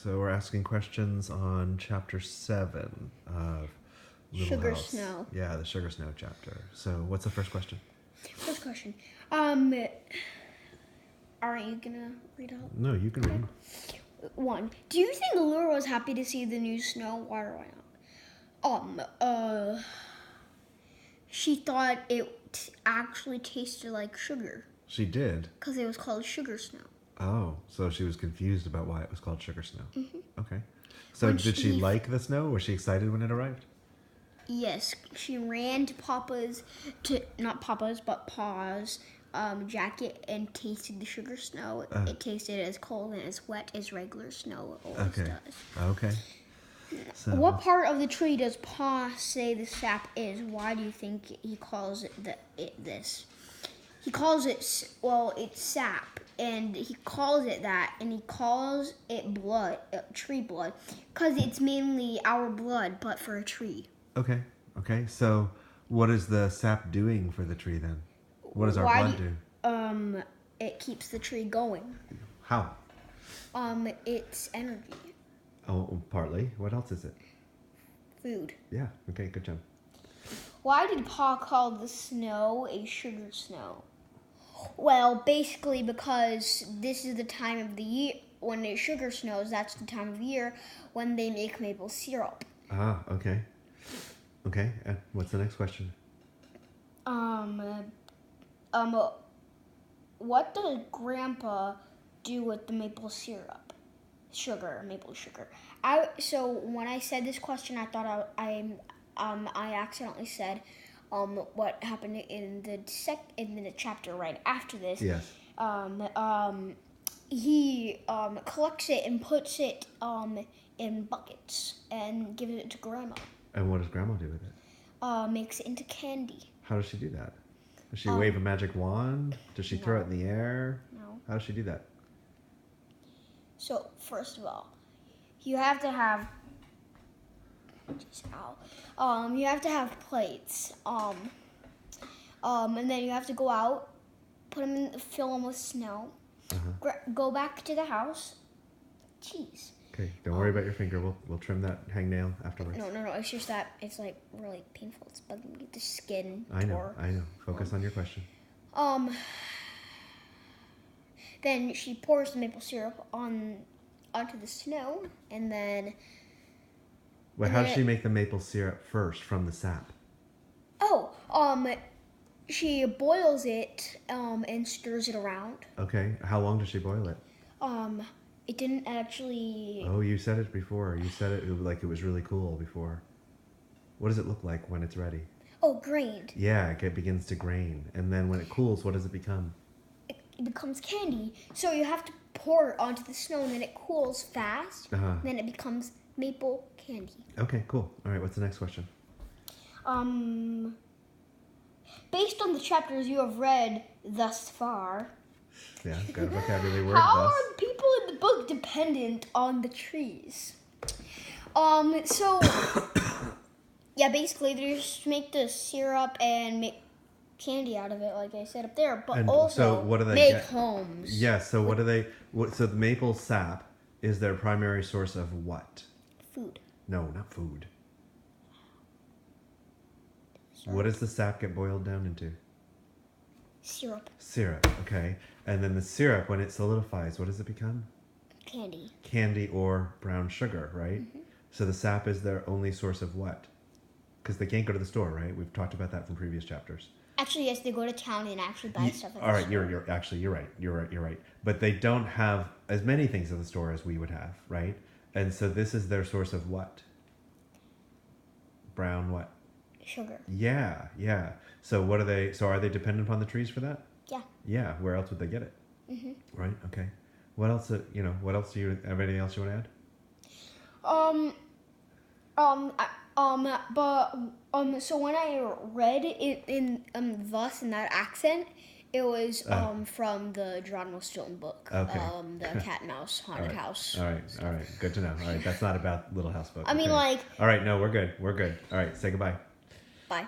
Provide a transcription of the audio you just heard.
So we're asking questions on chapter 7 of Little Sugar House. Snow. Yeah, the Sugar Snow chapter. So what's the first question? First question. Aren't you gonna read out? No, you can read. 1. Do you think Allura was happy to see the new snow? Why or why not? She thought it actually tasted like sugar She did. because it was called Sugar Snow. Oh, so she was confused about why it was called Sugar Snow. Mm-hmm. Okay. So When did she like the snow? Was she excited when it arrived? Yes, she ran to Pa's jacket and tasted the sugar snow. It tasted as cold and as wet as regular snow always Okay. does. Okay. So What part of the tree does Pa say the sap is? Why do you think he calls it this? He calls it, it's sap, and he calls it that, and he calls it blood, tree blood, because it's mainly our blood, but for a tree. Okay. Okay. So what is the sap doing for the tree then? What does our blood do? It keeps the tree going. How? It's energy. Oh, partly. What else is it? Food. Yeah. Okay. Good job. Why did Pa call the snow a sugar snow? Well, basically because this is the time of the year when it sugar snows. That's the time of year when they make maple syrup. Ah. Okay. Okay. What's the next question? What does Grandpa do with the maple syrup? Maple sugar. So when I said this question, I thought I accidentally said what happened in the chapter right after this. Yes. He collects it and puts it in buckets and gives it to Grandma. And what does Grandma do with it? Makes it into candy. How does she do that? Does she wave a magic wand? Does she throw it in the air? No. How does she do that? So first of all, you have to have you have to have plates. And then you have to go out, fill them with snow. Go back to the house. Jeez. Okay, don't worry about your finger. We'll trim that hangnail afterwards. No. It's just that it's like really painful. It's bugging me. The skin. I know. Focus on your question. Then she pours the maple syrup onto the snow, and then. Well, how does she make the maple syrup first from the sap? She boils it and stirs it around. Okay, how long does she boil it? It didn't actually. Oh, you said it before. You said it like it was really cool before. What does it look like when it's ready? Oh, grained. Yeah, it begins to grain. And then when it cools, what does it become? It becomes candy. So you have to pour it onto the snow, and then it cools fast. Then it becomes maple candy. Okay, cool. All right, what's the next question? Based on the chapters you have read thus far, Yeah, got a vocabulary word. how thus. are people in the book dependent on the trees? So yeah, basically they just make the syrup and make candy out of it, like I said up there, but And also so what do they make get? homes. Yeah, so what do they... So the maple sap is their primary source of what? Food. No, not food. What does the sap get boiled down into? Syrup. Syrup, okay. And then the syrup, when it solidifies, what does it become? Candy. Candy or brown sugar, right? So the sap is their only source of what? Because they can't go to the store, right? We've talked about that from previous chapters. Actually, yes, they go to town and actually buy stuff. All right, you're right. But they don't have as many things at the store as we would have, right? And so this is their source of what? Brown what? Sugar. Yeah. So what are they? So are they dependent upon the trees for that? Yeah. Yeah. Where else would they get it? Right. Okay. What else? What else do you have? Anything else you want to add? So when I read it in thus in that accent, it was from the Geronimo Stilton book. Okay. The Cat and Mouse Haunted House. All right. Good to know. All right. That's not about Little House book. I mean, All right. No, we're good. All right. Say goodbye. Bye.